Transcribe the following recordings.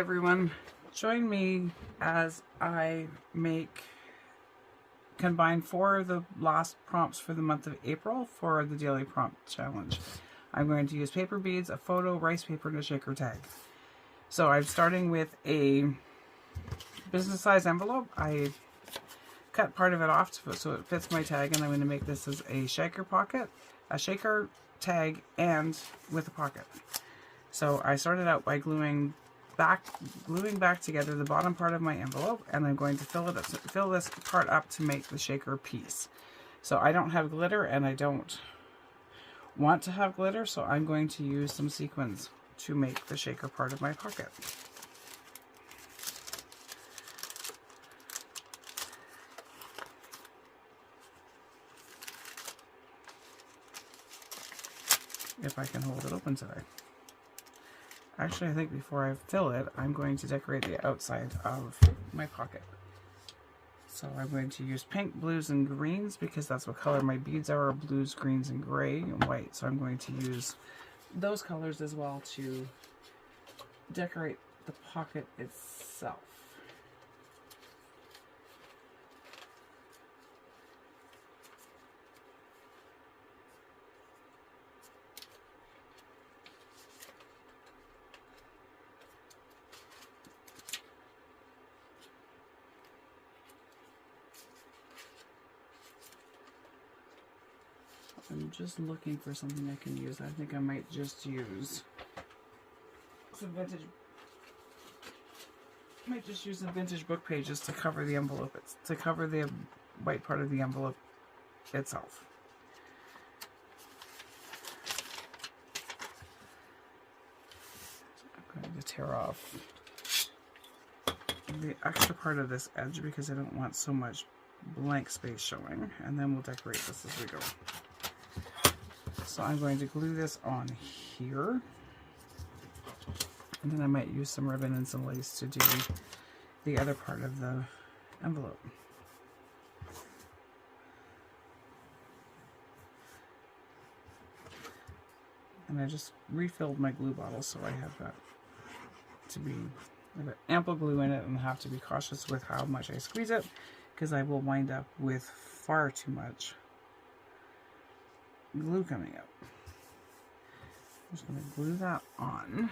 everyone, join me as I combine 4 of the last prompts for the month of April for the daily prompt challenge. I'm going to use paper beads, a photo, rice paper, and a shaker tag. So I'm starting with a business size envelope. I cut part of it off so it fits my tag, and I'm going to make this as a shaker pocket, a shaker tag, and with a pocket. So I started out by gluing back together the bottom part of my envelope, and I'm going to fill this part up to make the shaker piece. So I don't have glitter, and I don't want to have glitter, so I'm going to use some sequins to make the shaker part of my pocket. If I can hold it open today. Actually, I think before I fill it, I'm going to decorate the outside of my pocket. So I'm going to use pink, blues, and greens because that's what color my beads are, blues, greens, and gray, and white. So I'm going to use those colors as well to decorate the pocket itself. I'm just looking for something I can use. I think I might just use some vintage. Might just use some vintage book pages to cover the envelope. To cover the white part of the envelope itself. I'm going to tear off the extra part of this edge because I don't want so much blank space showing, and then we'll decorate this as we go. So I'm going to glue this on here, and then I might use some ribbon and some lace to do the other part of the envelope. And I just refilled my glue bottle, so I have that to be ample glue in it, and have to be cautious with how much I squeeze it because I will wind up with far too much glue coming out. I'm just going to glue that on.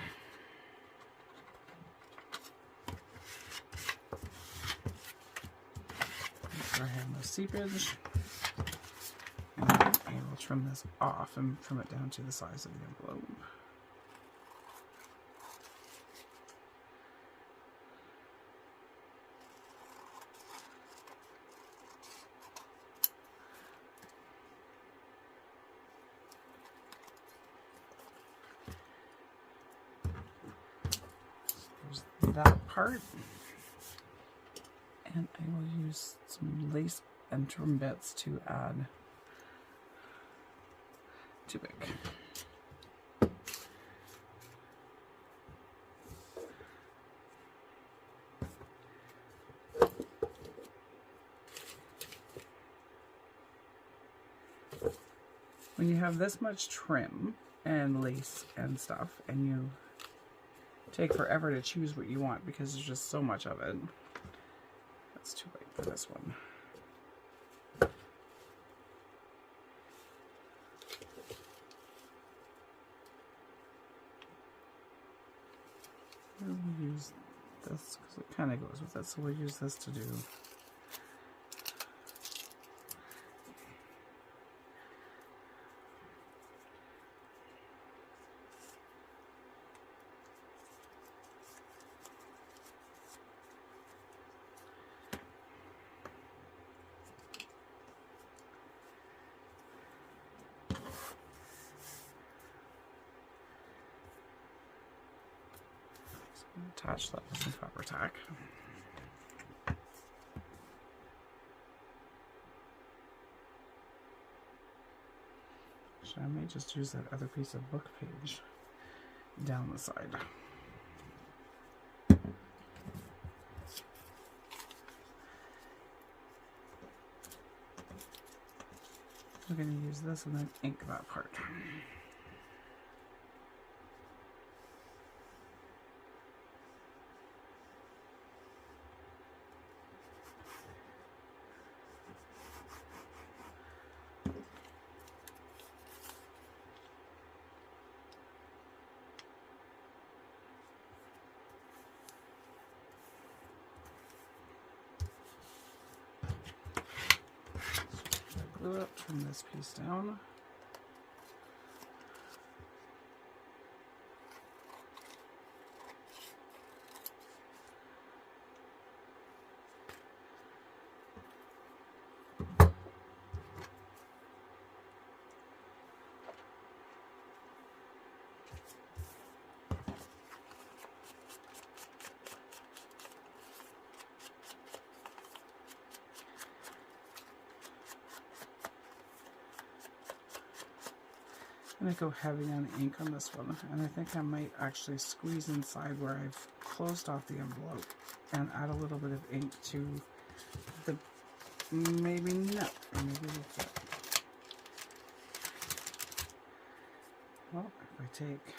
Make sure I have no seepage. And I will trim this off and trim it down to the size of the envelope. That part, and I will use some lace and trim bits to add too big. When you have this much trim and lace and stuff, and you take forever to choose what you want because there's just so much of it. That's too big for this one. We'll use this because it kind of goes with it, so we'll use this to do attach that with some fabric tack. So I may just use that other piece of book page down the side. We're going to use this and then ink that part. glue it, trim this piece down. I'm going to go heavy on ink on this one, and I think I might actually squeeze inside where I've closed off the envelope and add a little bit of ink to the, maybe not, or maybe we'll fit. Well, if I take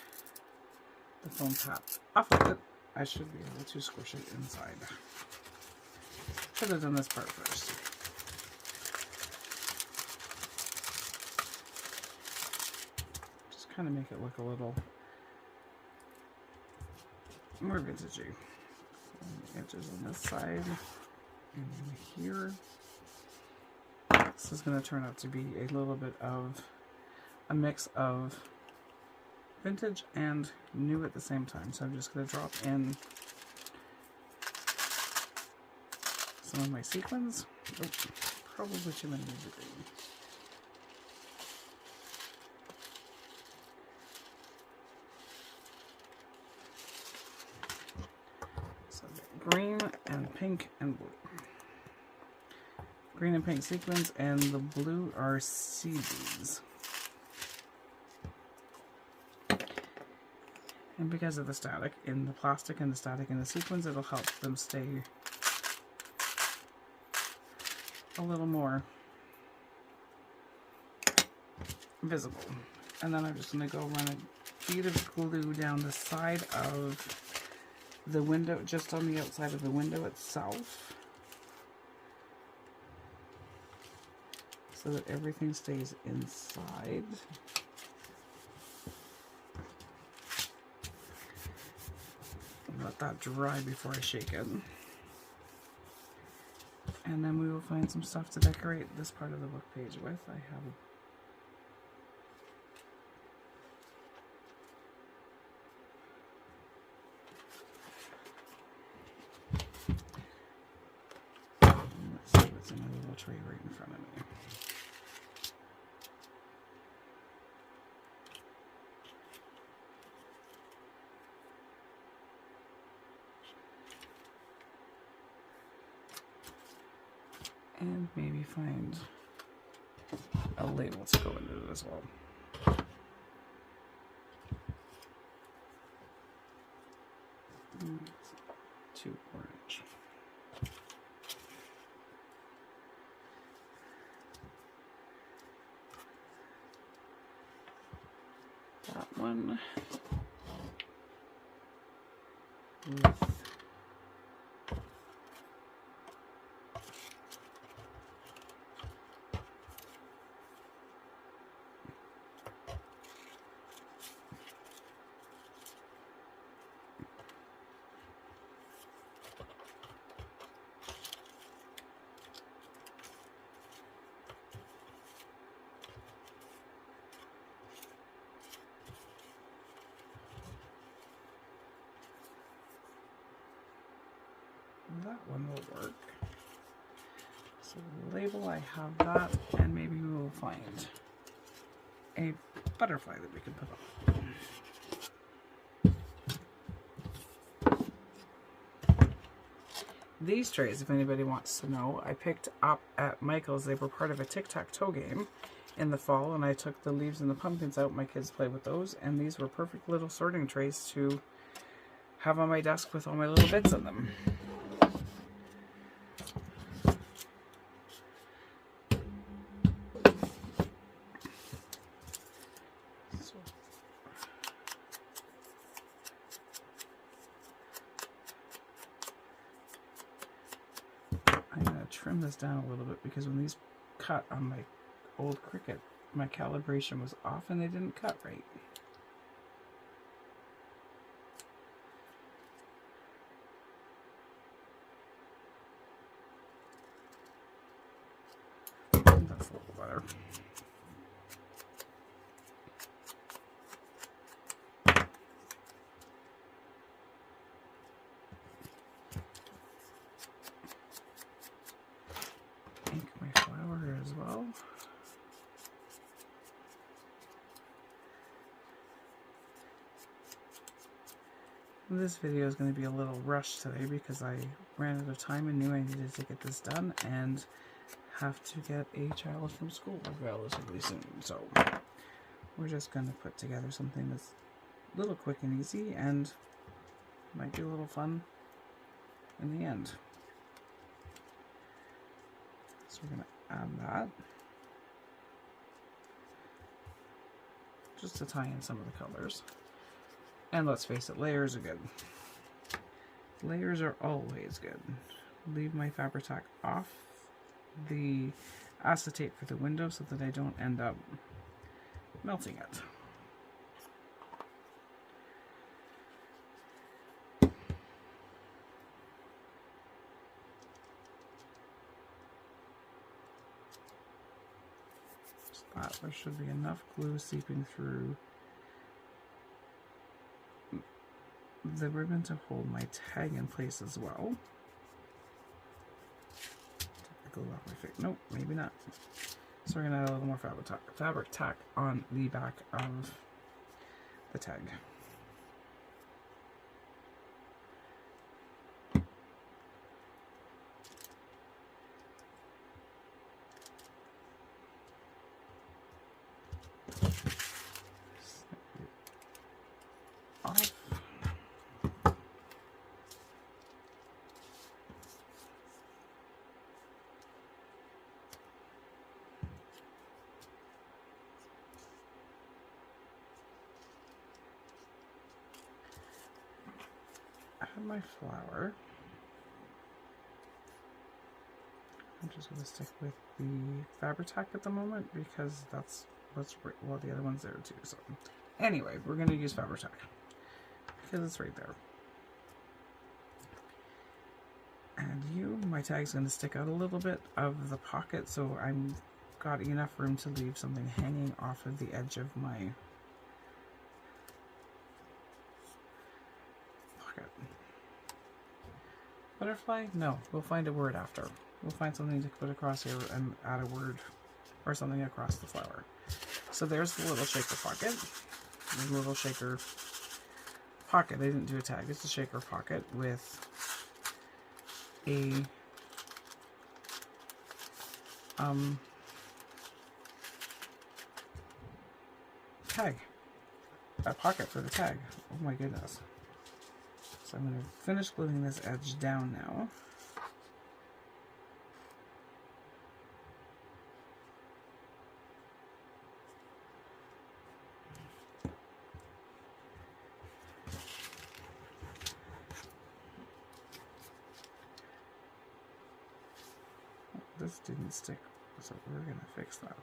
the foam top off of it, I should be able to squish it inside. Should have done this part first. Kind of make it look a little more vintagey. So the edges on this side and here. This is going to turn out to be a little bit of a mix of vintage and new at the same time. So I'm just going to drop in some of my sequins. Oh, probably too many of the green. Green and pink and blue. Green and pink sequins, and the blue are seed beads. And because of the static in the plastic and the static in the sequins, it'll help them stay a little more visible. And then I'm just going to go run a bead of glue down the side of the window, just on the outside of the window itself, so that everything stays inside. Let that dry before I shake it. And then we will find some stuff to decorate this part of the book page with. I have in a little tray right in front of me. And maybe find a label to go into it as well. Too orange. That one with that one will work. So the label, I have that, and maybe we will find a butterfly that we can put on. These trays, if anybody wants to know, I picked up at Michael's. They were part of a tic-tac-toe game in the fall, and I took the leaves and the pumpkins out. My kids played with those, and these were perfect little sorting trays to have on my desk with all my little bits in them. I'm going to trim this down a little bit because when these cut on my old Cricut, my calibration was off and they didn't cut right. That's a little better. Ink my flower as well. This video is going to be a little rushed today because I ran out of time and knew I needed to get this done and have to get a child from school relatively soon. So we're just going to put together something that's a little quick and easy and might be a little fun in the end. So we're going to add that just to tie in some of the colors. And let's face it, layers are good. Layers are always good. Leave my Fabri-Tac off the acetate for the window so that I don't end up melting it. There should be enough glue seeping through the ribbon to hold my tag in place as well. Take the glue off my face. Nope, maybe not. So we're going to add a little more Fabri-Tac on the back of the tag. Off. I have my flower. I'm just going to stick with the Fabri-Tac at the moment because that's what's well, the other one's there too. So anyway, we're going to use Fabri-Tac because it's right there. And my tag's going to stick out a little bit of the pocket, so I'm got enough room to leave something hanging off of the edge of my pocket. Butterfly? No, we'll find a word after. We'll find something to put across here and add a word or something across the flower. So there's the little shaker pocket. The little shaker pocket. I didn't do a tag. It's a shaker pocket with a tag. A pocket for the tag. Oh my goodness. So I'm going to finish gluing this edge down now. This didn't stick, so we're going to fix that.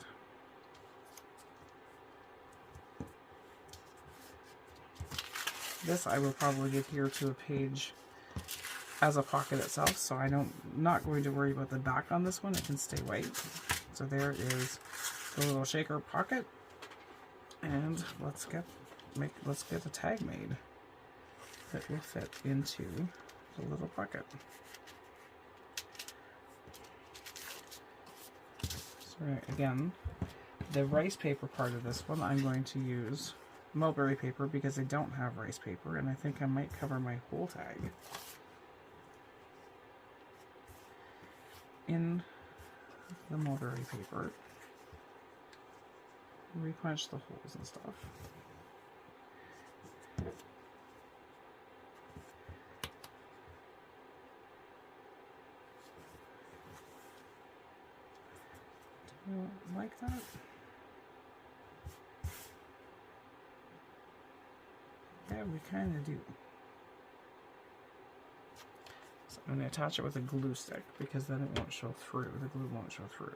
This I will probably adhere to a page as a pocket itself, so I'm not going to worry about the back on this one. It can stay white. So there is the little shaker pocket, and let's get a tag made that will fit into the little pocket. Again, the rice paper part of this one, I'm going to use mulberry paper because I don't have rice paper, and I think I might cover my whole tag in the mulberry paper. Repunch the holes and stuff. Like that. Yeah, we kind of do. So I'm going to attach it with a glue stick because then it won't show through. The glue won't show through.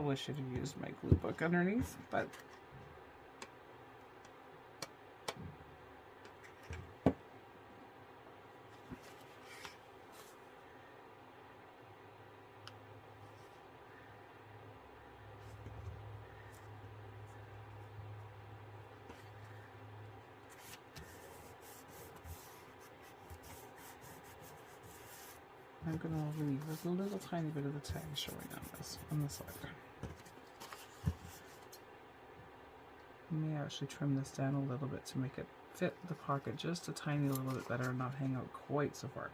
probably should have used my glue book underneath, but I'm going to leave a little tiny bit of the tag showing on the side. I may actually trim this down a little bit to make it fit the pocket just a tiny little bit better and not hang out quite so far.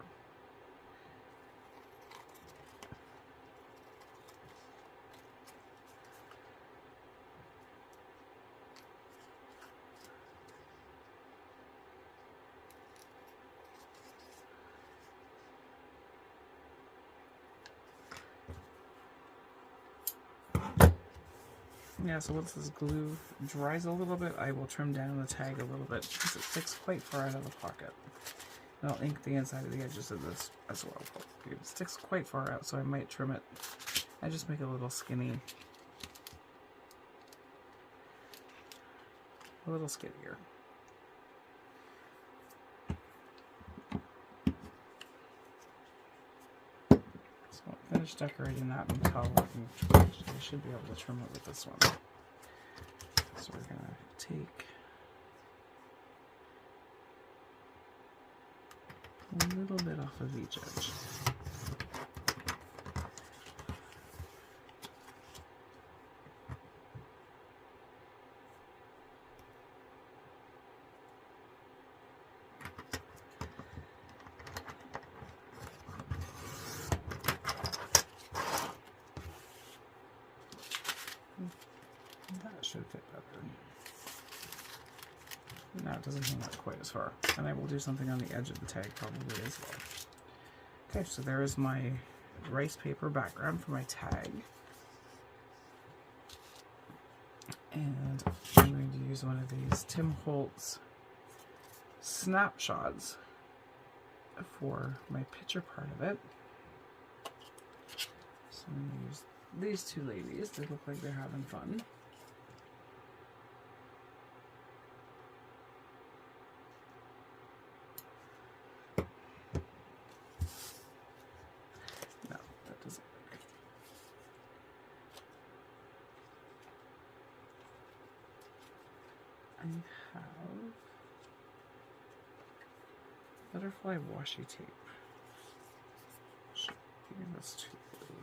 Yeah, so once this glue dries a little bit, I will trim down the tag a little bit because it sticks quite far out of the pocket. And I'll ink the inside of the edges of this as well. It sticks quite far out, so I might trim it. I just make it a little skinny. A little skinnier. So I'll finish decorating that until I should be able to trim it with this one. So we're going to take a little bit off of each edge. That should fit better. Now it doesn't hang out quite as far. And I will do something on the edge of the tag probably as well. Okay, so there is my rice paper background for my tag. And I'm going to use one of these Tim Holtz snapshots for my picture part of it. So I'm going to use these two ladies. They look like they're having fun. No, that doesn't work. I have butterfly washi tape. Maybe that's too blue.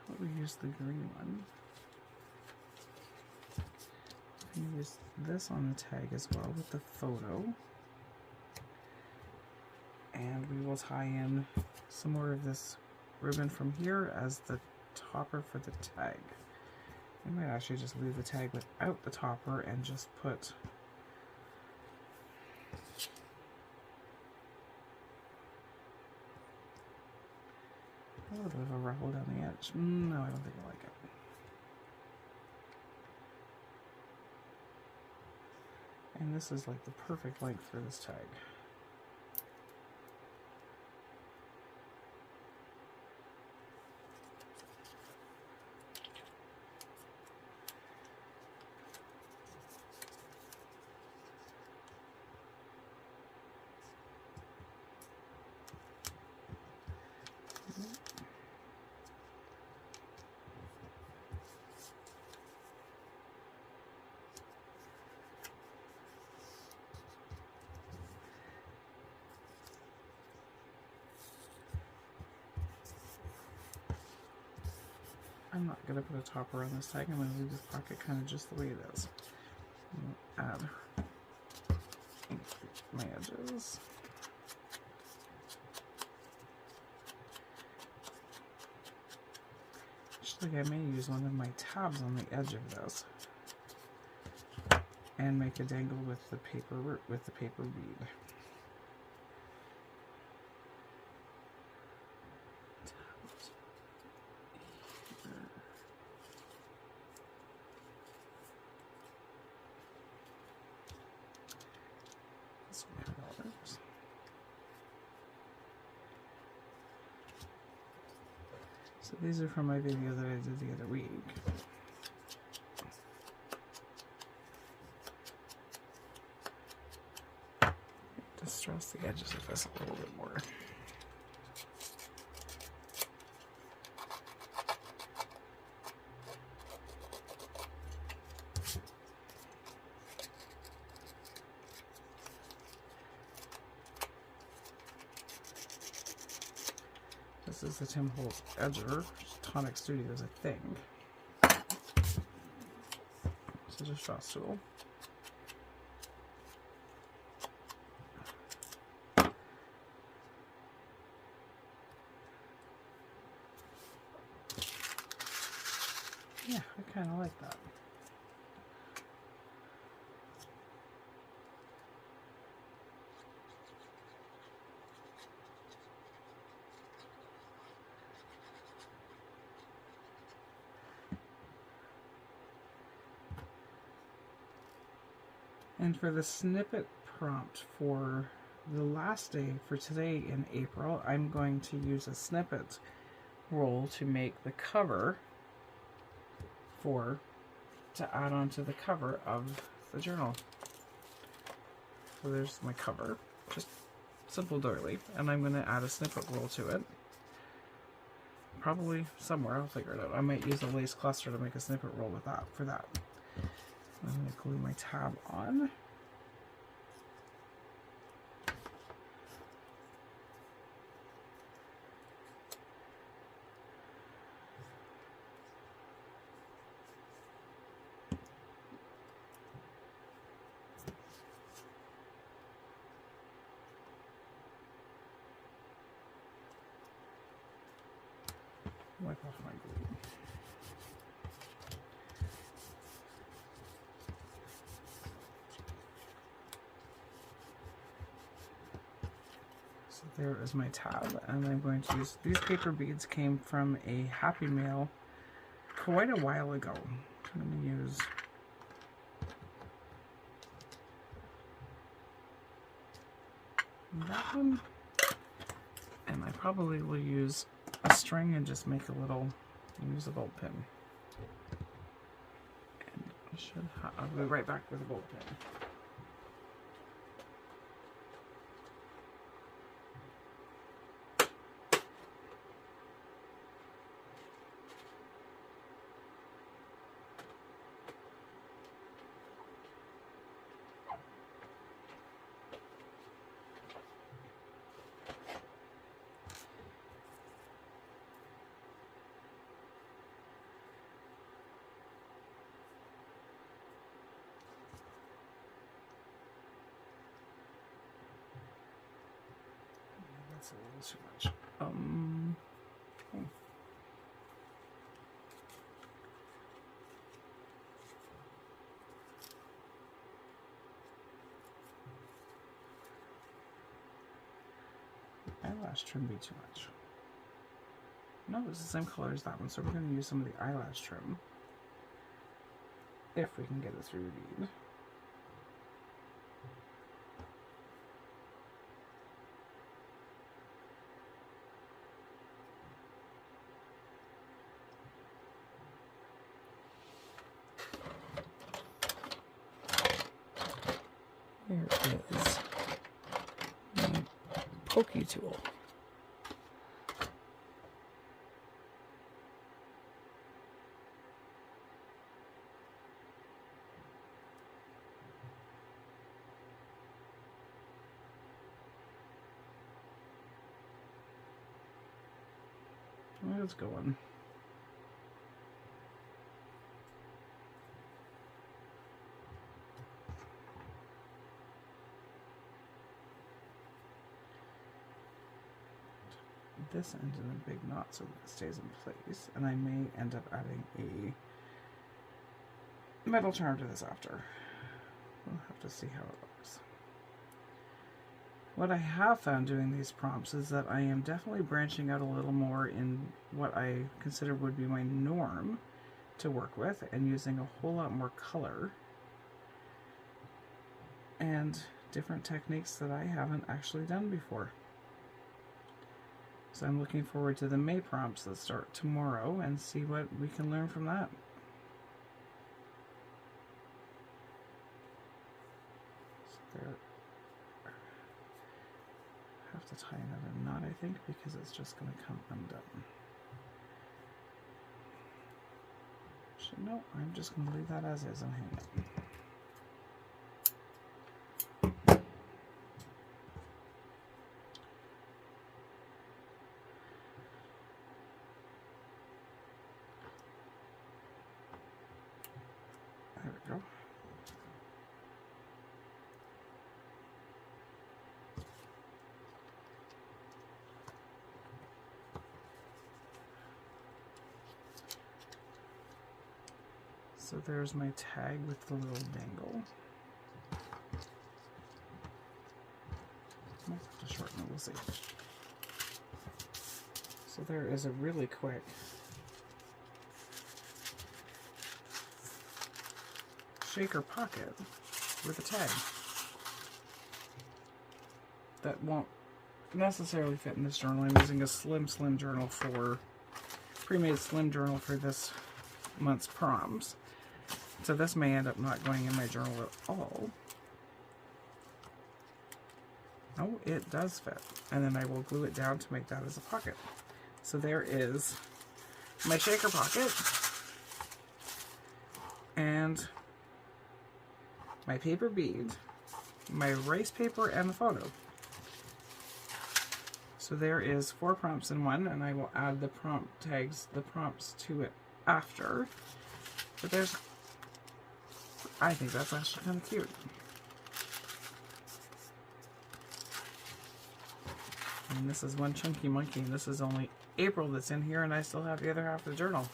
Let me use the green one. I use this on the tag as well with the photo. And we will tie in some more of this ribbon from here as the topper for the tag. I might actually just leave the tag without the topper and just put a little bit of a ruffle down the edge. No, I don't think I like it. And this is like the perfect length for this tag. I'm not going to put a topper on this tag. I'm going to leave this pocket kind of just the way it is. Add my edges. Actually, I may use one of my tabs on the edge of this and make a dangle with the paper bead. So these are from my video that I did the other week. Distress the edges of this a little bit more. This is the Tim Holtz Edger Tonic Studios, I think. This is a shot tool. Yeah, I kind of like that. And for the snippet prompt for the last day for today in April, I'm going to use a snippet roll to make the cover to add on to the cover of the journal. So there's my cover, just simple doily, and I'm going to add a snippet roll to it. Probably somewhere, I'll figure it out. I might use a lace cluster to make a snippet roll with that. For that, I'm going to glue my tab on. Wipe off my glue. So there is my tab, and I'm going to use these paper beads. Came from a Happy Mail quite a while ago. I'm going to use that one, and I probably will use a string and just make a little usable pin. And I should have, I'll be right back with a bolt pin. That's a little too much. Eyelash trim be too much. No, it's the same color as that one, so we're going to use some of the eyelash trim. If we can get it through the bead. Here is my pokey tool. Let's go on. This end in a big knot so that it stays in place, and I may end up adding a metal charm to this after. We'll have to see how it looks. What I have found doing these prompts is that I am definitely branching out a little more in what I consider would be my norm to work with, and using a whole lot more color and different techniques that I haven't actually done before. So I'm looking forward to the May prompts that start tomorrow and see what we can learn from that. So there, I have to tie another knot, I think, because it's just going to come undone. So no, I'm just going to leave that as is and hang it. There we go. So there's my tag with the little dangle. Might have to shorten it, we'll see. So there is a really quick shaker pocket with a tag that won't necessarily fit in this journal. I'm using a slim journal for pre-made slim journal for this month's prompts. So this may end up not going in my journal at all. Oh, it does fit. And then I will glue it down to make that as a pocket. So there is my shaker pocket and my paper bead, my rice paper, and the photo. So there is 4 prompts in one, and I will add the prompt tags, the prompts to it after. But there's, I think that's actually kind of cute. And this is one chunky monkey, and this is only April that's in here, and I still have the other half of the journal.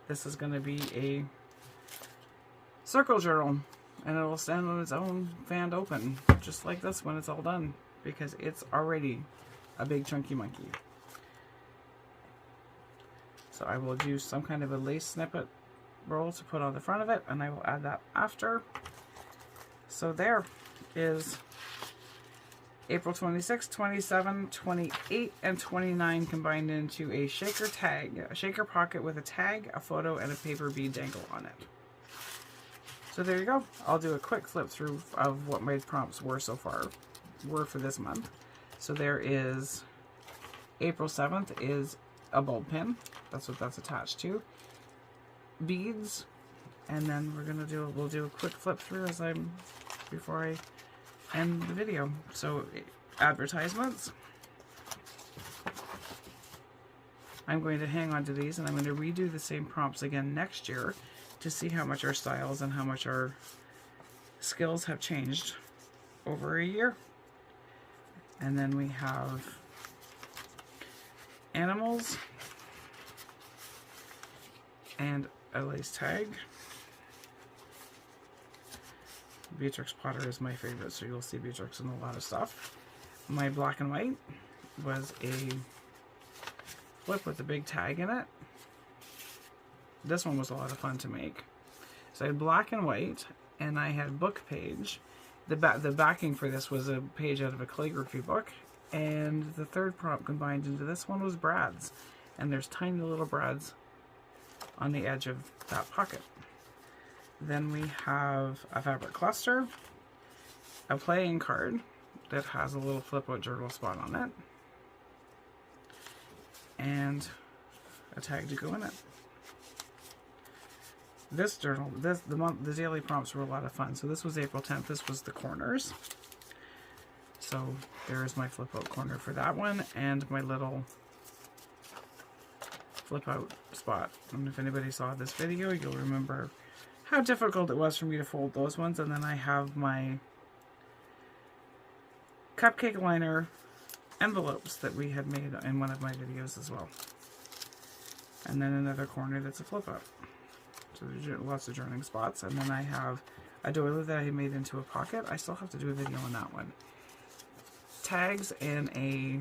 This is going to be a circle journal, and it will stand on its own, fanned open, just like this when it's all done, because it's already a big chunky monkey. So I will do some kind of a lace snippet roll to put on the front of it, and I will add that after. So there is April 26, 27, 28, and 29 combined into a shaker tag, a shaker pocket with a tag, a photo, and a paper bead dangle on it. So there you go. I'll do a quick flip through of what my prompts were so far, for this month. So there is April 7th is a bulb pin. That's what that's attached to. Beads, and then we'll do a quick flip through before I end the video. So advertisements. I'm going to hang on to these, and I'm going to redo the same prompts again next year to see how much our styles and how much our skills have changed over a year. And then we have animals and a lace tag. Beatrix Potter is my favorite, so you'll see Beatrix in a lot of stuff. My black and white was a flip with a big tag in it. This one was a lot of fun to make. So I had black and white, and I had book page. The backing for this was a page out of a calligraphy book, and the third prompt combined into this one was brads, and there's tiny little brads on the edge of that pocket. Then we have a fabric cluster, a playing card that has a little flip out journal spot on it, and a tag to go in it. This journal, the daily prompts were a lot of fun. So this was April 10th. This was the corners. So there's my flip out corner for that one, and my little flip out spot. And if anybody saw this video, you'll remember how difficult it was for me to fold those ones. And then I have my cupcake liner envelopes that we had made in one of my videos as well. And then another corner that's a flip out. So there's lots of journaling spots. And then I have a doily that I made into a pocket. I still have to do a video on that one. Tags and a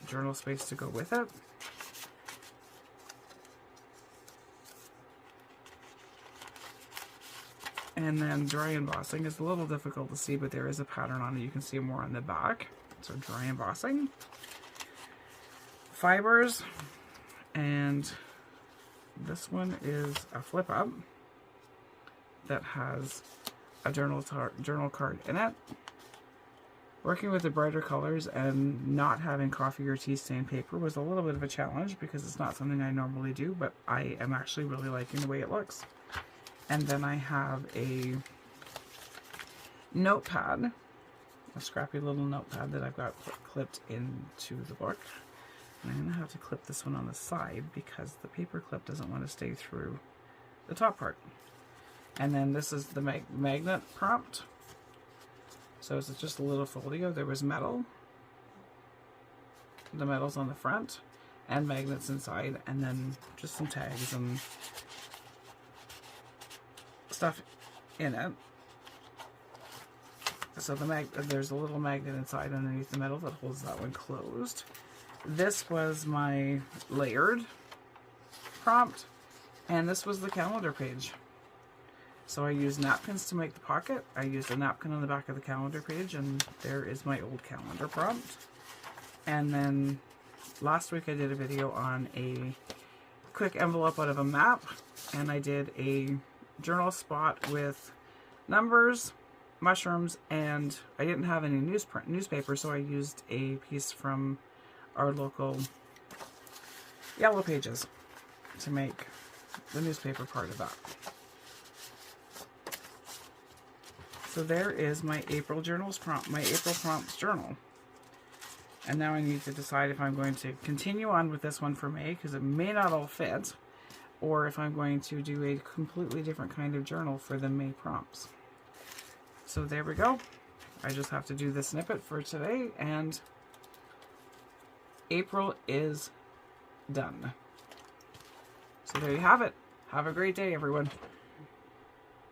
journal space to go with it. And then dry embossing is a little difficult to see, but there is a pattern on it. You can see more on the back. So dry embossing. fibers, and this one is a flip up that has a journal card in it. Working with the brighter colors and not having coffee or tea stain paper was a little bit of a challenge because it's not something I normally do, but I am actually really liking the way it looks. And then I have a notepad, a scrappy little notepad that I've got clipped into the book. And I'm going to have to clip this one on the side because the paper clip doesn't want to stay through the top part. And then this is the magnet prompt. So it's just a little folio. There was metal. The metal's on the front and magnets inside, and then just some tags and stuff in it. So there's a little magnet inside underneath the metal that holds that one closed. This was my layered prompt, and this was the calendar page. So I used napkins to make the pocket. I used a napkin on the back of the calendar page, and there is my old calendar prompt. And then last week I did a video on a quick envelope out of a map, and I did a journal spot with numbers, mushrooms, and I didn't have any newspaper, so I used a piece from our local Yellow Pages to make the newspaper part of that. So there is my April prompts journal. And now I need to decide if I'm going to continue on with this one for May, because it may not all fit, or if I'm going to do a completely different kind of journal for the May prompts. So there we go. I just have to do the snippet for today, and April is done. So there you have it. Have a great day, everyone.